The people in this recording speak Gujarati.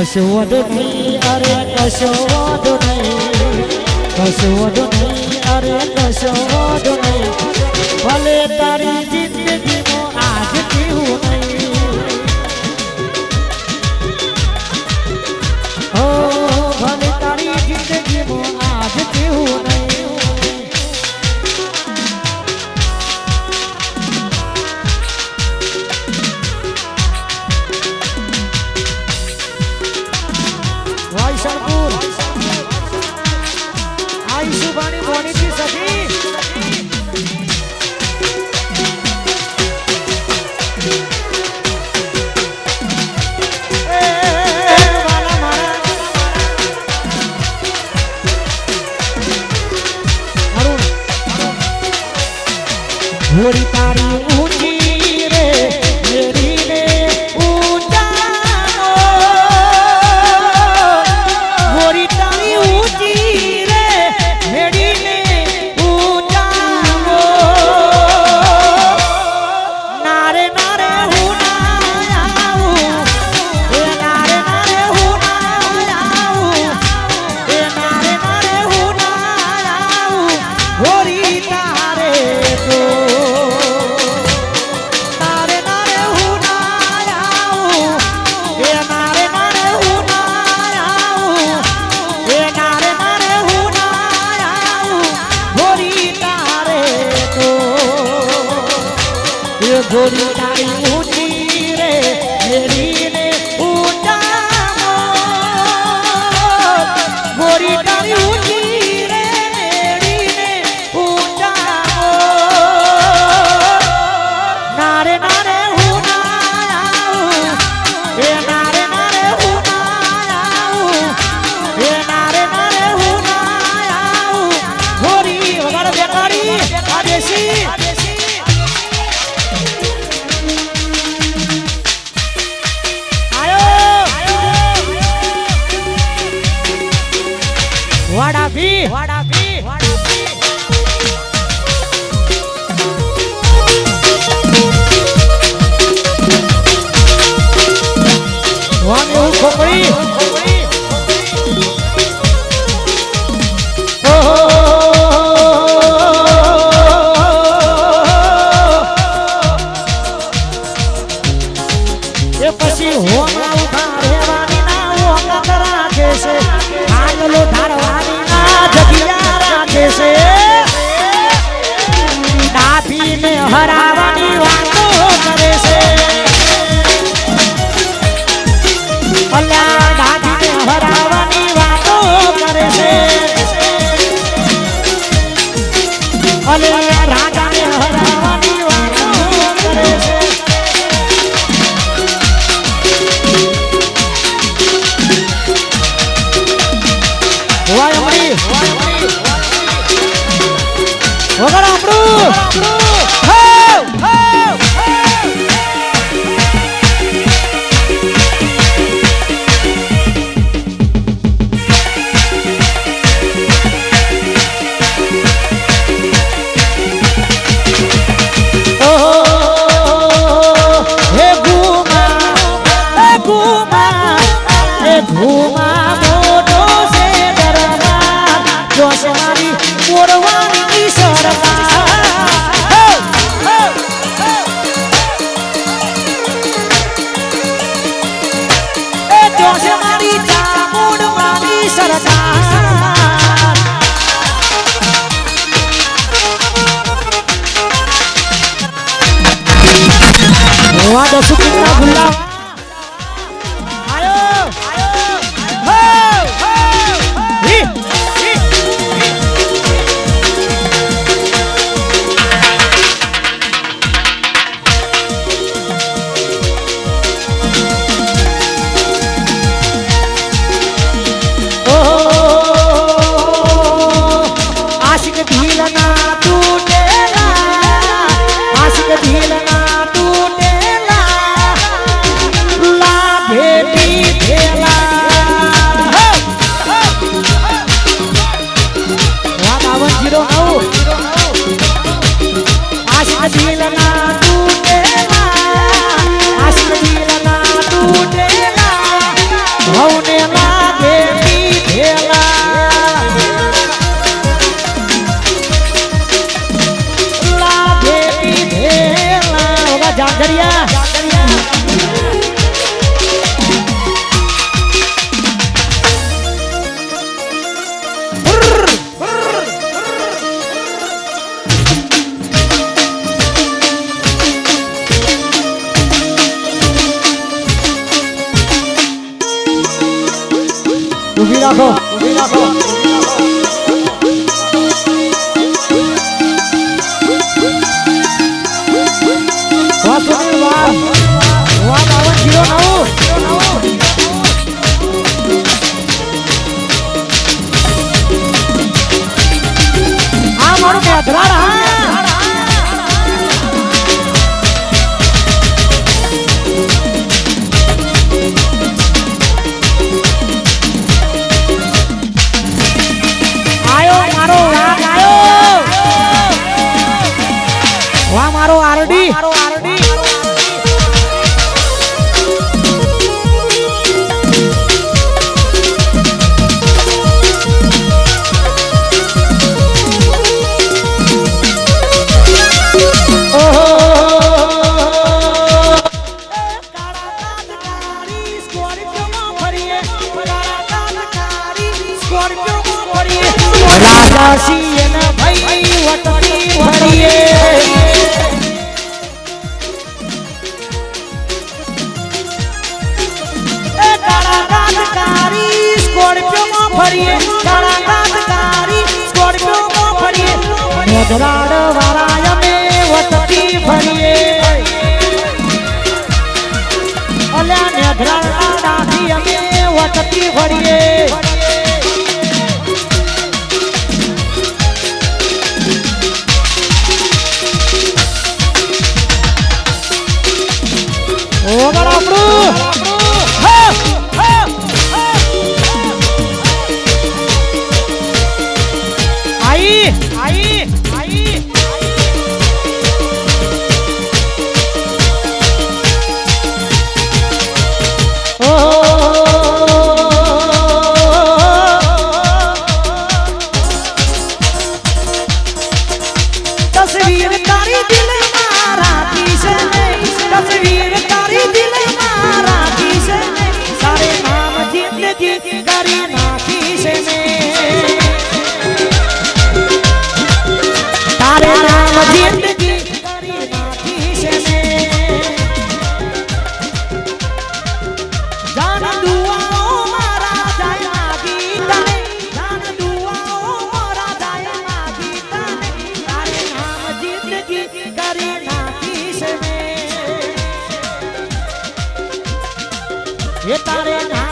કશો વધુ નહીં, અરે કશો વધુ નહીં, કશો વધુ નહીં, અરે કશો વધુ નહીં. ભલે તારી જિંદગીમાં આજ કેવું નહીં, હો ભલે તારી જિંદગીમાં આજ કેવું નહીં. વાયસરપુર આઈશુબાની મોનીજી સખી ઘોડી તારી ઊંચી રે મેરી ને ઊંચા, ઘોડી તારી ઊંચી રે મેરી ને ઊંચા. નારે નારે હું ના આવું, એ નારે નારે હું ના આવું, એ નારે નારે હું ના આવું. ઘોડી તારે તો ઘોડી તારી ઊંચી રે મેરી ને ઊંચા, ઘોડી તારી ઊંચી રે મેરી ને ઊંચા. નારે નારે હું ના આવું, એ નારે નારે હું ના આવું, એ નારે નારે હું ના આવું. ઘોડી વગાડો બેકારી આદેશી વાડા ભી વાડા ભી વાડા ભી વાને હું ખોપડી ઓહો એ પછી હોના ઉભા રહેવાની ના હોના રાખે છે, આગલો ધારવાની ના જગ્યા રાખે છે, ડાભીને હરાવાની વાતો કરે છે. અલ્યા ડાભીને હરાવાની વાતો કરે છે, અલ્યા રાજાને હરાવાની વાતો કરે છે. વાય અમરી વગર આપણું હો હો હે ઘુમા મોટો છે દરબાર, જોશે મારી મોરવાની સરકાર. એ જોશે મારી ચામુંડવાની સરકાર. વાદો સુકિના ગુલાબ રાખો ઊભી રાખો મારો આરડી રાજા સિંહ ભાઈ વટતી ભરીએ મોઢરાડ વાળા અમે વટતી ફરીએ અલ્યા નેધરાડ દાદી અમે વટતી ફરીએ ઓગળ આપણું तस्वीर तारी दिल मारा किसे तस्वीर तारी दिल मारा किसे सारे नाम जिंदगी करी ना किसे तारे नाम जिंदगी करी ना किसे जान दुआओ मारा जाय मागी तने जान दुआओ मारा जाय मागी तने तारे नाम जिंदगी करी ना किसे ये तारे नाम